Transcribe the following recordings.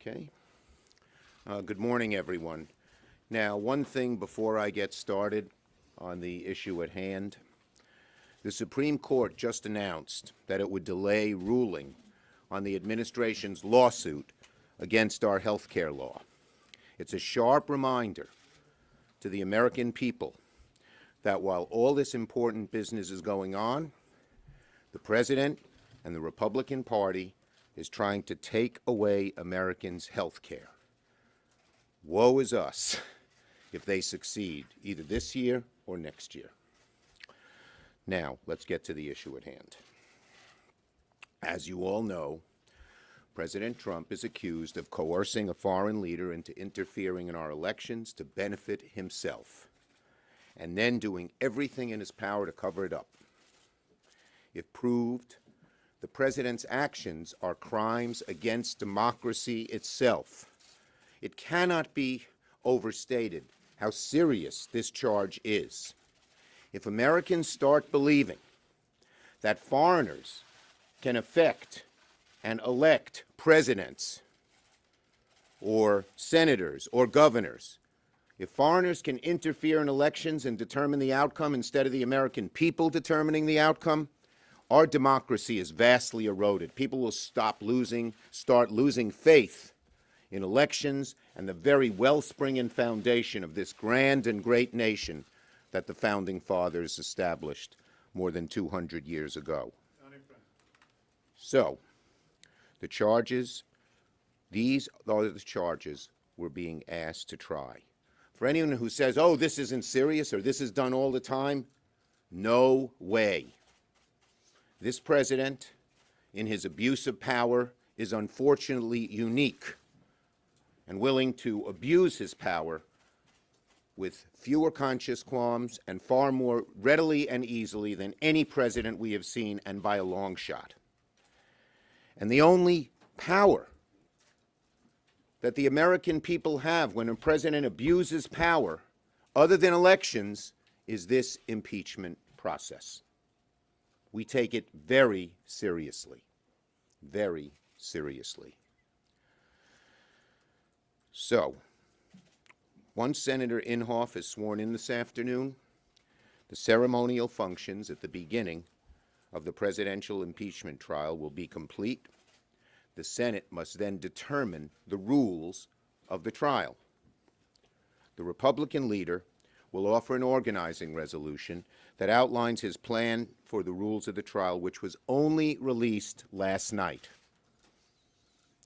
Okay. Good morning, everyone. Now, one thing before I get started on the issue at hand. The Supreme Court just announced that it would delay ruling on the administration's lawsuit against our health care law. It's a sharp reminder to the American people that while all this important business is going on, the President and the Republican Party is trying to take away Americans' health care. Woe is us if they succeed, either this year or next year. Now, let's get to the issue at hand. As you all know, President Trump is accused of coercing a foreign leader into interfering in our elections to benefit himself, and then doing everything in his power to cover it up. If proved, the president's actions are crimes against democracy itself. It cannot be overstated how serious this charge is. If Americans start believing that foreigners can affect and elect presidents or senators or governors, if foreigners can interfere in elections and determine the outcome instead of the American people determining the outcome, our democracy is vastly eroded. People will start losing faith in elections and the very wellspring and foundation of this grand and great nation that the Founding Fathers established more than 200 years ago. So, the charges, these are the charges we're being asked to try. For anyone who says, oh, this isn't serious or this is done all the time, no way. This president, in his abuse of power, is unfortunately unique and willing to abuse his power with fewer conscious qualms and far more readily and easily than any president we have seen, and by a long shot. And the only power that the American people have when a president abuses power, other than elections, is this impeachment process. We take it very seriously, very seriously. So, once Senator Inhofe is sworn in this afternoon, the ceremonial functions at the beginning of the presidential impeachment trial will be complete. The Senate must then determine the rules of the trial. The Republican leader will offer an organizing resolution that outlines his plan for the rules of the trial, which was only released last night.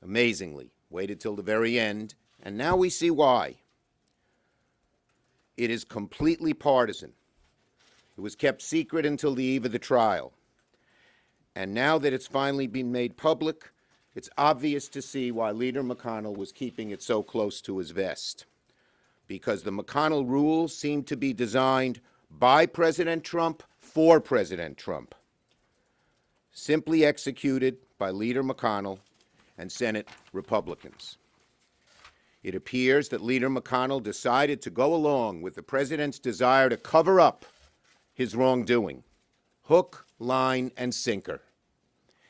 Amazingly, waited till the very end, and now we see why. It is completely partisan. It was kept secret until the eve of the trial. And now that it's finally been made public, it's obvious to see why Leader McConnell was keeping it so close to his vest. Because the McConnell rules seem to be designed by President Trump for President Trump. Simply executed by Leader McConnell and Senate Republicans. It appears that Leader McConnell decided to go along with the president's desire to cover up his wrongdoing. Hook, line, and sinker.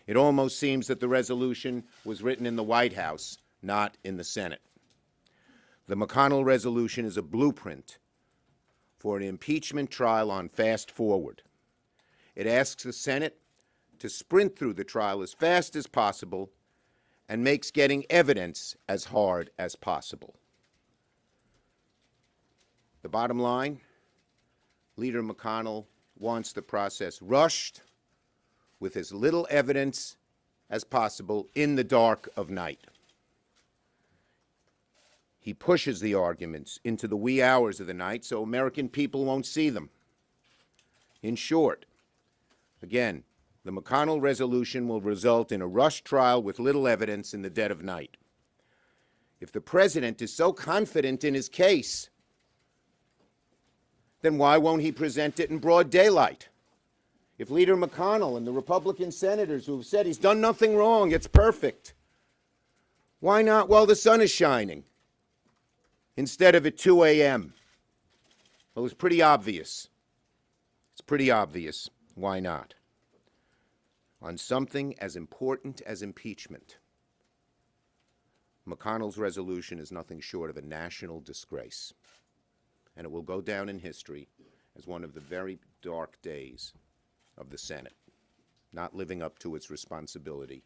It almost seems that the resolution was written in the White House, not in the Senate. The McConnell resolution is a blueprint for an impeachment trial on fast forward. It asks the Senate to sprint through the trial as fast as possible and makes getting evidence as hard as possible. The bottom line, Leader McConnell wants the process rushed with as little evidence as possible in the dark of night. He pushes the arguments into the wee hours of the night so American people won't see them. In short, again, the McConnell resolution will result in a rushed trial with little evidence in the dead of night. If the president is so confident in his case, then why won't he present it in broad daylight? If Leader McConnell and the Republican senators who have said he's done nothing wrong, it's perfect, why not while the sun is shining instead of at 2 a.m.? Well, it's pretty obvious. It's pretty obvious. Why not? On something as important as impeachment, McConnell's resolution is nothing short of a national disgrace, and it will go down in history as one of the very dark days of the Senate, not living up to its responsibility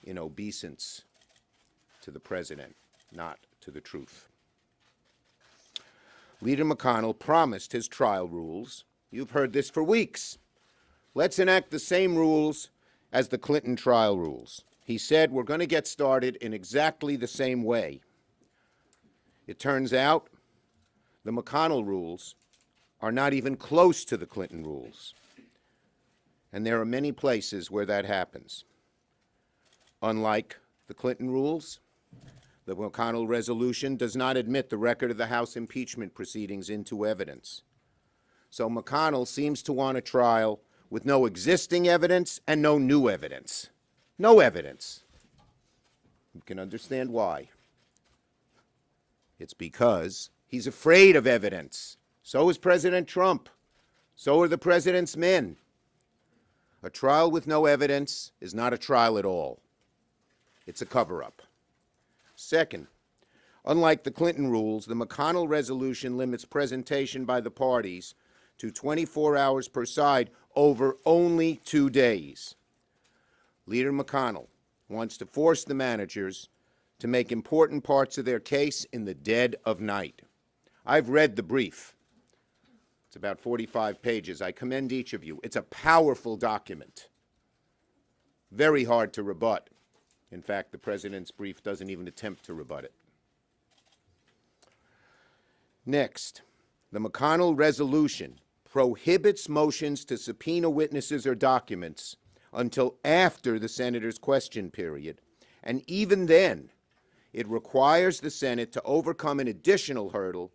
in obeisance to the president, not to the truth. Leader McConnell promised his trial rules. You've heard this for weeks. Let's enact the same rules as the Clinton trial rules. He said we're going to get started in exactly the same way. It turns out the McConnell rules are not even close to the Clinton rules. And there are many places where that happens. Unlike the Clinton rules, the McConnell resolution does not admit the record of the House impeachment proceedings into evidence. So McConnell seems to want a trial with no existing evidence and no new evidence. No evidence. You can understand why. It's because he's afraid of evidence. So is President Trump. So are the president's men. A trial with no evidence is not a trial at all. It's a cover-up. Second, unlike the Clinton rules, the McConnell resolution limits presentation by the parties to 24 hours per side over only 2 days. Leader McConnell wants to force the managers to make important parts of their case in the dead of night. I've read the brief. It's about 45 pages. I commend each of you. It's a powerful document. Very hard to rebut. In fact, the president's brief doesn't even attempt to rebut it. Next, the McConnell resolution prohibits motions to subpoena witnesses or documents until after the senator's question period, and even then, it requires the Senate to overcome an additional hurdle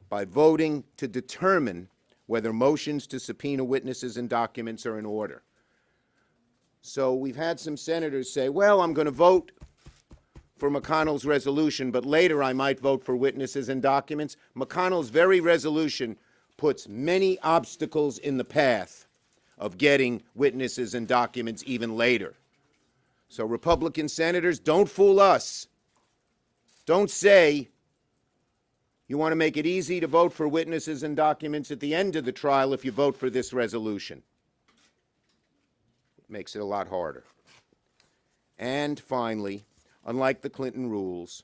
by voting to determine whether motions to subpoena witnesses and documents are in order. So we've had some senators say, well, I'm going to vote for McConnell's resolution, but later I might vote for witnesses and documents. McConnell's very resolution puts many obstacles in the path of getting witnesses and documents even later. So Republican senators, don't fool us. Don't say you want to make it easy to vote for witnesses and documents at the end of the trial if you vote for this resolution. It makes it a lot harder. And finally, unlike the Clinton rules,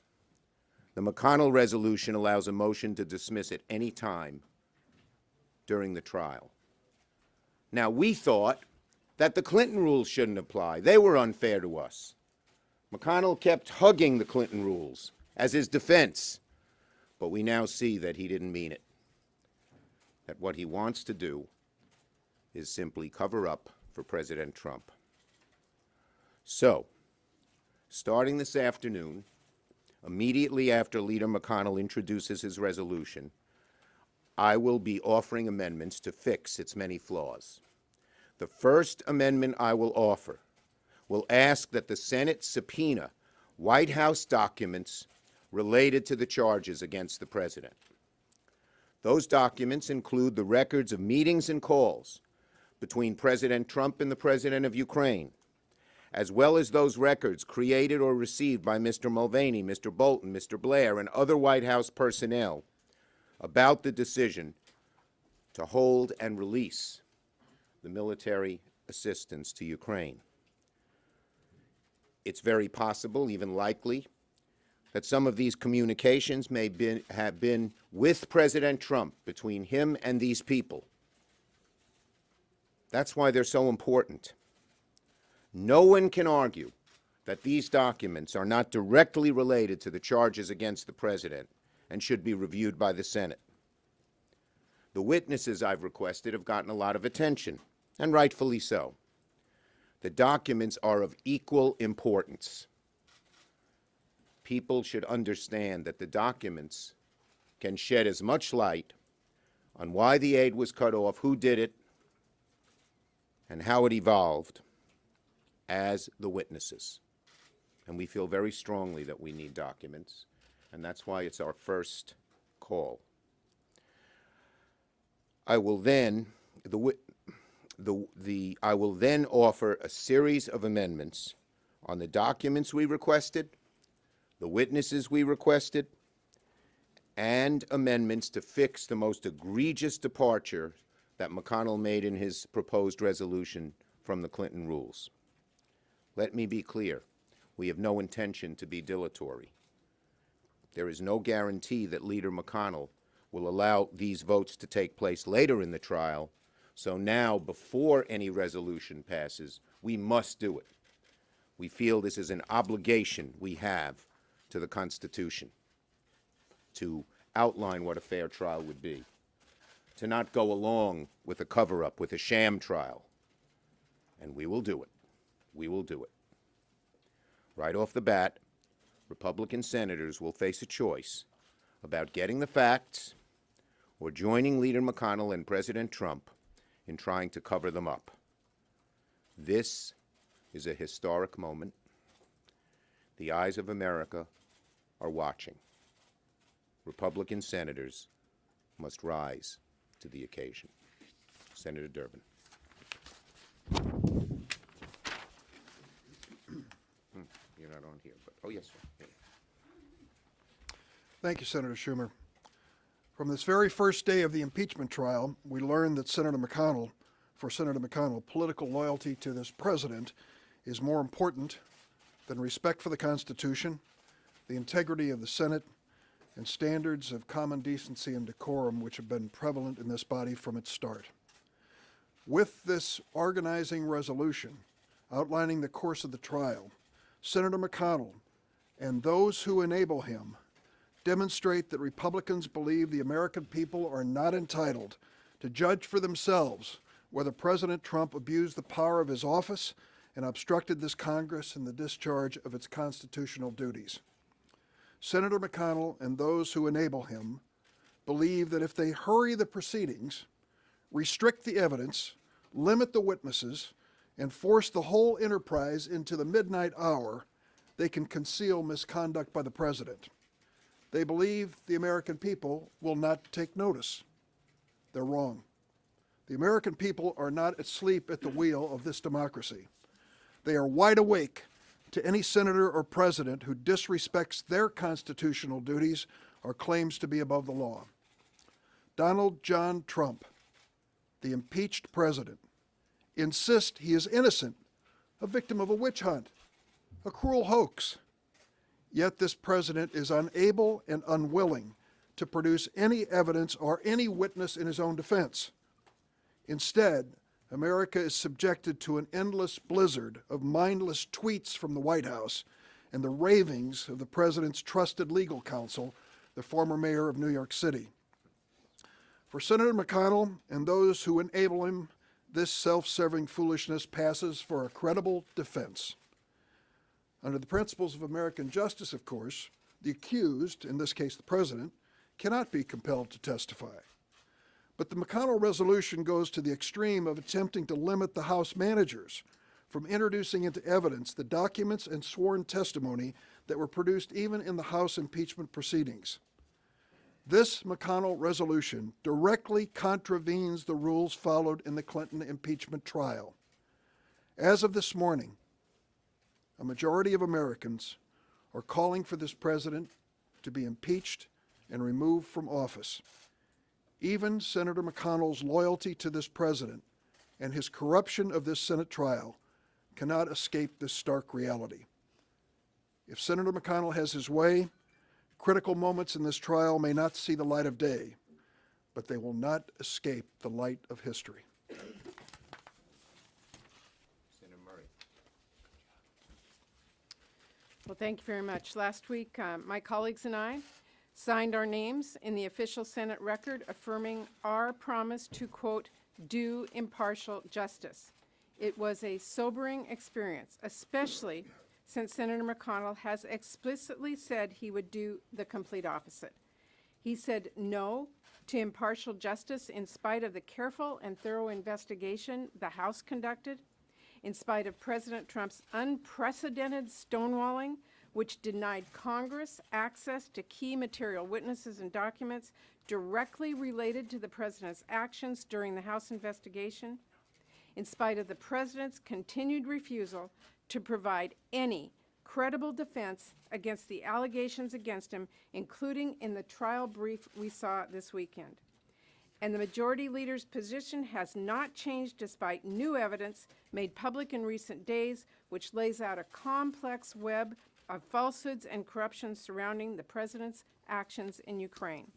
the McConnell resolution allows a motion to dismiss at any time during the trial. Now, we thought that the Clinton rules shouldn't apply. They were unfair to us. McConnell kept hugging the Clinton rules as his defense, but we now see that he didn't mean it. That what he wants to do is simply cover up for President Trump. So, starting this afternoon, immediately after Leader McConnell introduces his resolution, I will be offering amendments to fix its many flaws. The first amendment I will offer will ask that the Senate subpoena White House documents related to the charges against the president. Those documents include the records of meetings and calls between President Trump and the president of Ukraine, as well as those records created or received by Mr. Mulvaney, Mr. Bolton, Mr. Blair, and other White House personnel about the decision to hold and release the military assistance to Ukraine. It's very possible, even likely, that some of these communications may have been with President Trump, between him and these people. That's why they're so important. No one can argue that these documents are not directly related to the charges against the president and should be reviewed by the Senate. The witnesses I've requested have gotten a lot of attention, and rightfully so. The documents are of equal importance. People should understand that the documents can shed as much light on why the aid was cut off, who did it, and how it evolved as the witnesses. And we feel very strongly that we need documents, and that's why it's our first call. I will then offer a series of amendments on the documents we requested, the witnesses we requested, and amendments to fix the most egregious departure that McConnell made in his proposed resolution from the Clinton rules. Let me be clear. We have no intention to be dilatory. There is no guarantee that Leader McConnell will allow these votes to take place later in the trial, so now, before any resolution passes, we must do it. We feel this is an obligation we have to the Constitution to outline what a fair trial would be, to not go along with a cover-up, with a sham trial. And we will do it. We will do it. Right off the bat, Republican senators will face a choice about getting the facts or joining Leader McConnell and President Trump in trying to cover them up. This is a historic moment. The eyes of America are watching. Republican senators must rise to the occasion. Senator Durbin. You're not on here, but oh yes, sir. Yeah. Thank you, Senator Schumer. From this very first day of the impeachment trial, we learned that for Senator McConnell, political loyalty to this president is more important than respect for the Constitution, the integrity of the Senate, and standards of common decency and decorum which have been prevalent in this body from its start. With this organizing resolution outlining the course of the trial, Senator McConnell and those who enable him demonstrate that Republicans believe the American people are not entitled to judge for themselves whether President Trump abused the power of his office and obstructed this Congress in the discharge of its constitutional duties. Senator McConnell and those who enable him believe that if they hurry the proceedings, restrict the evidence, limit the witnesses, and force the whole enterprise into the midnight hour, they can conceal misconduct by the president. They believe the American people will not take notice. They're wrong. The American people are not asleep at the wheel of this democracy. They are wide awake to any senator or president who disrespects their constitutional duties or claims to be above the law. Donald John Trump, the impeached president, insists he is innocent, a victim of a witch hunt, a cruel hoax. Yet this president is unable and unwilling to produce any evidence or any witness in his own defense. Instead, America is subjected to an endless blizzard of mindless tweets from the White House and the ravings of the president's trusted legal counsel, the former mayor of New York City. For Senator McConnell and those who enable him, this self-serving foolishness passes for a credible defense. Under the principles of American justice, of course, the accused, in this case the president, cannot be compelled to testify. But the McConnell resolution goes to the extreme of attempting to limit the House managers from introducing into evidence the documents and sworn testimony that were produced even in the House impeachment proceedings. This McConnell resolution directly contravenes the rules followed in the Clinton impeachment trial. As of this morning, a majority of Americans are calling for this president to be impeached and removed from office. Even Senator McConnell's loyalty to this president and his corruption of this Senate trial cannot escape this stark reality. If Senator McConnell has his way, critical moments in this trial may not see the light of day, but they will not escape the light of history. Senator Murray. Well, thank you very much. Last week, my colleagues and I signed our names in the official Senate record affirming our promise to, quote, do impartial justice. It was a sobering experience, especially since Senator McConnell has explicitly said he would do the complete opposite. He said no to impartial justice in spite of the careful and thorough investigation the House conducted, in spite of President Trump's unprecedented stonewalling, which denied Congress access to key material witnesses and documents directly related to the president's actions during the House investigation, in spite of the president's continued refusal to provide any credible defense against the allegations against him, including in the trial brief we saw this weekend. And the majority leader's position has not changed despite new evidence made public in recent days, which lays out a complex web of falsehoods and corruption surrounding the president's actions in Ukraine.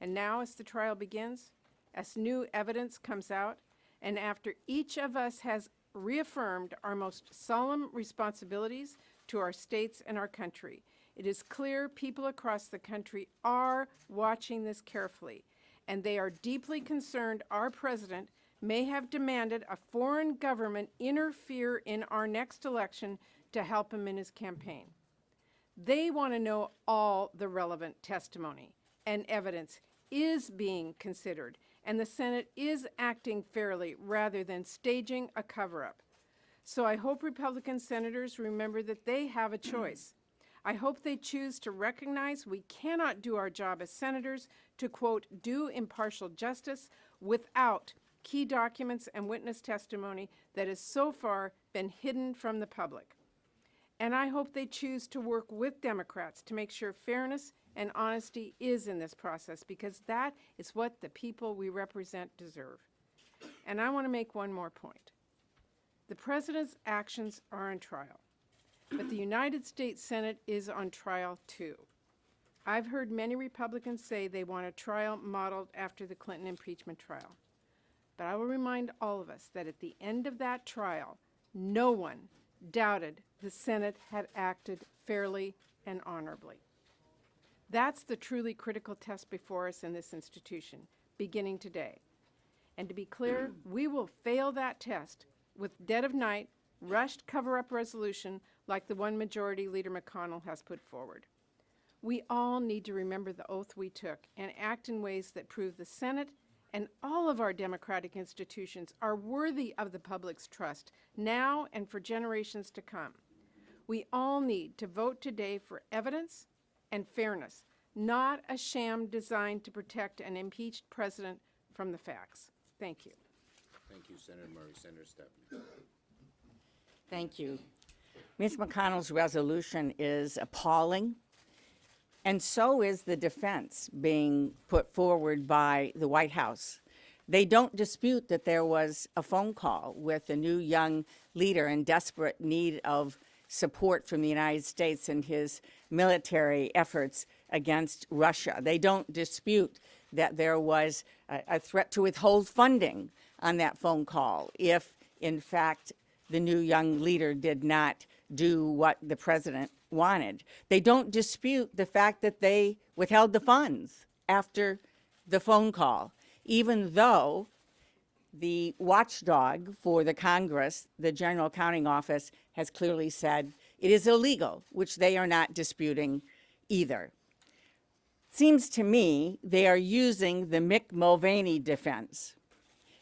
And now, as the trial begins, as new evidence comes out, and after each of us has reaffirmed our most solemn responsibilities to our states and our country, it is clear people across the country are watching this carefully, and they are deeply concerned our president may have demanded a foreign government interfere in our next election to help him in his campaign. They want to know all the relevant testimony and evidence is being considered, and the Senate is acting fairly rather than staging a cover-up. So I hope Republican senators remember that they have a choice. I hope they choose to recognize we cannot do our job as senators to, quote, do impartial justice without key documents and witness testimony that has so far been hidden from the public. And I hope they choose to work with Democrats to make sure fairness and honesty is in this process, because that is what the people we represent deserve. And I want to make one more point. The president's actions are on trial, but the United States Senate is on trial too. I've heard many Republicans say they want a trial modeled after the Clinton impeachment trial. But I will remind all of us that at the end of that trial, no one doubted the Senate had acted fairly and honorably. That's the truly critical test before us in this institution, beginning today. And to be clear, we will fail that test with dead of night, rushed cover-up resolution like the one Majority Leader McConnell has put forward. We all need to remember the oath we took and act in ways that prove the Senate and all of our democratic institutions are worthy of the public's trust now and for generations to come. We all need to vote today for evidence and fairness, not a sham designed to protect an impeached president from the facts. Thank you. Thank you, Senator Murray. Senator Stabenow. Thank you. Mitch McConnell's resolution is appalling, and so is the defense being put forward by the White House. They don't dispute that there was a phone call with a new young leader in desperate need of support from the United States in his military efforts against Russia. They don't dispute that there was a threat to withhold funding on that phone call if, in fact, the new young leader did not do what the president wanted. They don't dispute the fact that they withheld the funds after the phone call, even though the watchdog for the Congress, the General Accounting Office, has clearly said it is illegal, which they are not disputing either. Seems to me they are using the Mick Mulvaney defense.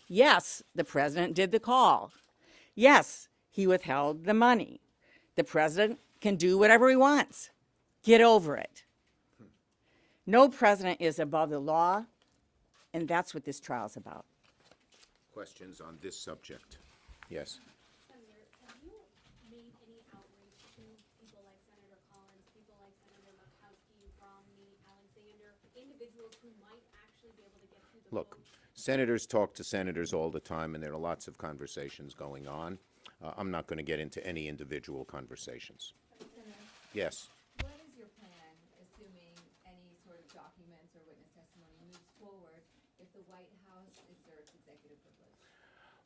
Yes, the president did the call. Yes, he withheld the money. The president can do whatever he wants. Get over it. No president is above the law, and that's what this trial is about. Questions on this subject? Yes. Senator, have you made any outreach to people like Senator Collins, people like Senator Murkowski, Romney, Alexander, individuals who might actually be able to get through the Look, phone? senators talk to senators all the time, and there are lots of conversations going on. I'm not going to get into any individual conversations. Yes. What is your plan, assuming any sort of documents or witness testimony moves forward, if the White House exerts executive privilege?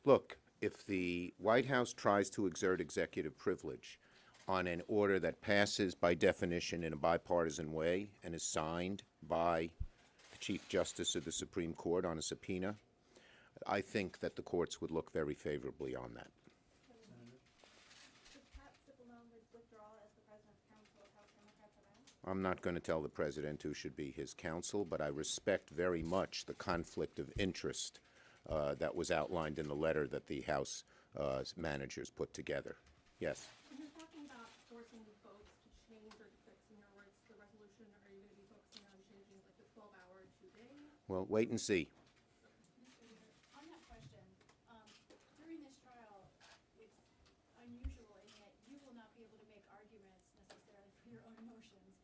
Look, if the White House tries to exert executive privilege on an order that passes by definition in a bipartisan way and is signed by the Chief Justice of the Supreme Court on a subpoena, I think that the courts would look very favorably on that. I'm not going to tell the president who should be his counsel, but I respect very much the conflict of interest that was outlined in the letter that the House managers put together. Yes. When you're talking about forcing the votes to change or to fix, in your words, the resolution, are you going to be focusing on changing like the 12-hour to day? Well, wait and see. On that question, during this trial, it's unusual in that you will not be able to make arguments your own emotions.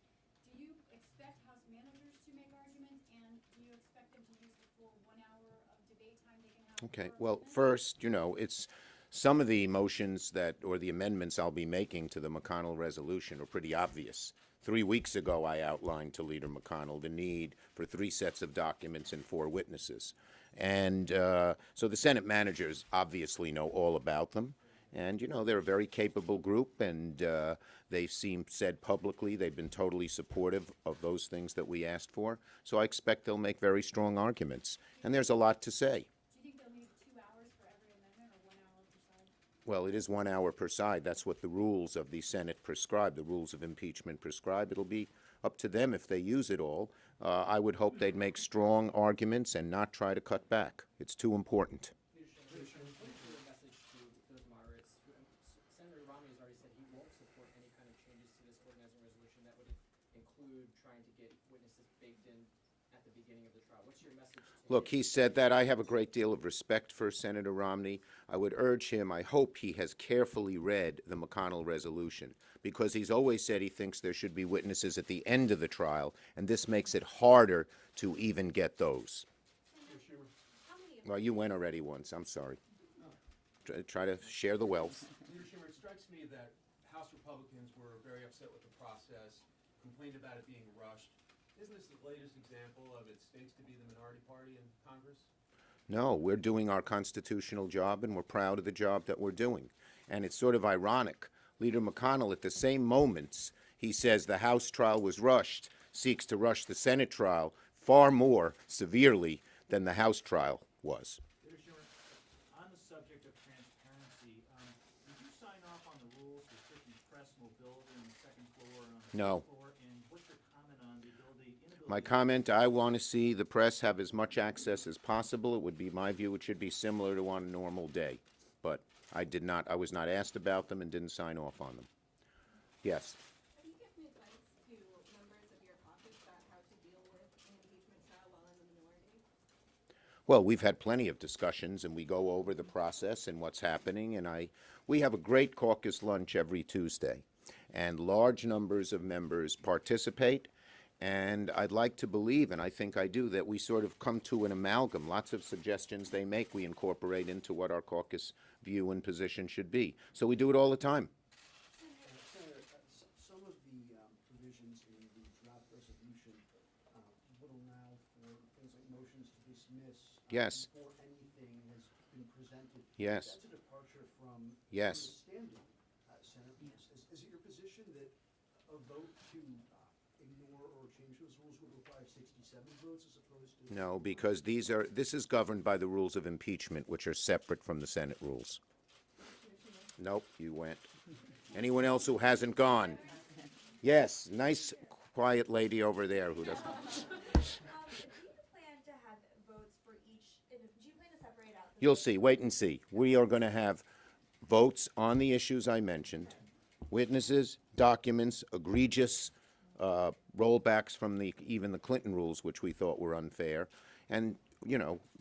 Do you expect House managers to make arguments, and do you expect them to use the full 1 hour of debate time they can have? Okay, for well, amendments? first, it's some of the motions or the amendments I'll be making to the McConnell resolution are pretty obvious. 3 weeks ago, I outlined to Leader McConnell the need for 3 sets of documents and 4 witnesses. And so the Senate managers obviously know all about them. And, they're a very capable group, and they've said publicly they've been totally supportive of those things that we asked for. So I expect they'll make very strong arguments. And there's a lot to say. Do you think they'll need 2 hours for every amendment, or 1 hour per side? Well, it is 1 hour per side. That's what the rules of the Senate prescribe, the rules of impeachment prescribe. It'll be up to them if they use it all. I would hope they'd make strong arguments and not try to cut back. It's too important. Message to those moderates. Senator Romney has already said he won't support any kind of changes to this organizing resolution that would include trying to get witnesses baked in at the beginning of the trial. What's your message to Look, he said that. I have a great deal of respect for Senator Romney. I would urge him, I hope he has carefully read the McConnell resolution, because he's always said he thinks there should be witnesses at the end of the trial, and this makes it harder to even get those. How many Well, you went already once. I'm sorry. Try to share the wealth. Leader Schumer, it strikes me that House Republicans were very upset with the process, complained about it being rushed. Isn't this the latest example of it states to be the minority party in Congress? No, we're doing our constitutional job, and we're proud of the job that we're doing. And it's sort of ironic. Leader McConnell, at the same moments he says the House trial was rushed, seeks to rush the Senate trial far more severely than the House trial was. Leader Schumer, on the subject of transparency, did you sign off on the rules restricting press mobility on the second floor and on the No. first floor? And what's your comment on the inability? My comment, I want to see the press have as much access as possible. It would be my view it should be similar to on a normal day. But I was not asked about them and didn't sign off on them. Yes. Have you given advice to members of your caucus about how to deal with an impeachment trial while in the minority? Well, we've had plenty of discussions, and we go over the process and what's happening, and we have a great caucus lunch every Tuesday, and large numbers of members participate, and I'd like to believe, and I think I do, that we sort of come to an amalgam. Lots of suggestions they make we incorporate into what our caucus view and position should be. So we do it all the time. Senator, some of the provisions in the draft resolution would allow for things like motions to dismiss Yes. before anything has been presented. Yes. That's a departure from Yes. the standing Senate rules. Is it your position that a vote to ignore or change those rules would require 67 votes as opposed to? No, because this is governed by the rules of impeachment, which are separate from the Senate rules. Nope, you went. Anyone else who hasn't gone? Yes, nice, quiet lady over there who doesn't. Do you plan to have votes for each, do you plan to separate out? You'll see, wait and see. We are going to have votes on the issues I mentioned, witnesses, documents, egregious rollbacks from even the Clinton rules, which we thought were unfair. And,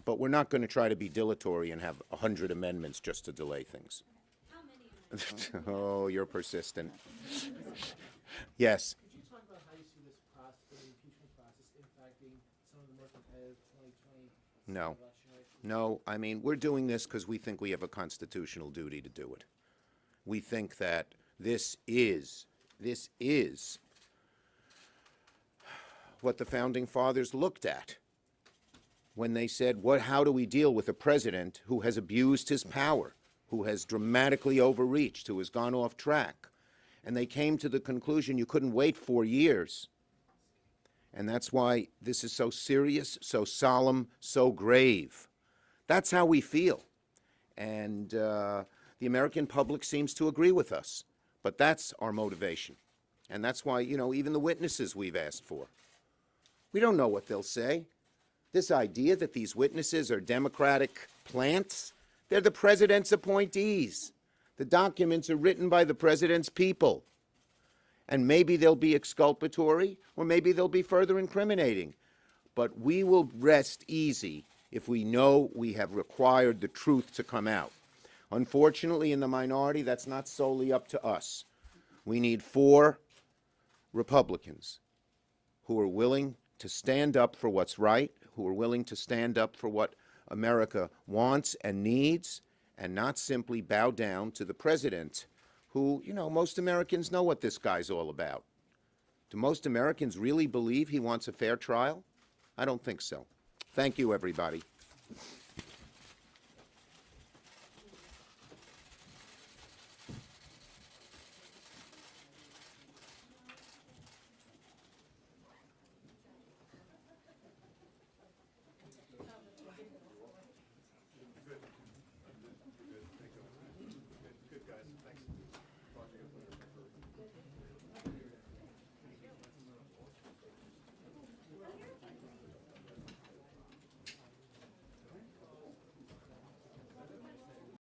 but we're not going to try to be dilatory and have 100 amendments just to delay things. How many amendments? Oh, you're persistent. Yes. Could you talk about how you see this process, the impeachment process, impacting some of the more competitive 2020 No. election races? No, I mean, we're doing this because we think we have a constitutional duty to do it. We think that this is what the Founding Fathers looked at when they said, how do we deal with a president who has abused his power, who has dramatically overreached, who has gone off track? And they came to the conclusion you couldn't wait 4 years. And that's why this is so serious, so solemn, so grave. That's how we feel. And the American public seems to agree with us. But that's our motivation. And that's why, even the witnesses we've asked for, we don't know what they'll say. This idea that these witnesses are Democratic plants, they're the president's appointees. The documents are written by the president's people. And maybe they'll be exculpatory, or maybe they'll be further incriminating. But we will rest easy if we know we have required the truth to come out. Unfortunately, in the minority, that's not solely up to us. We need 4 Republicans who are willing to stand up for what's right, who are willing to stand up for what America wants and needs, and not simply bow down to the president who, you know, most Americans know what this guy's all about. Do most Americans really believe he wants a fair trial? I don't think so. Thank you, everybody.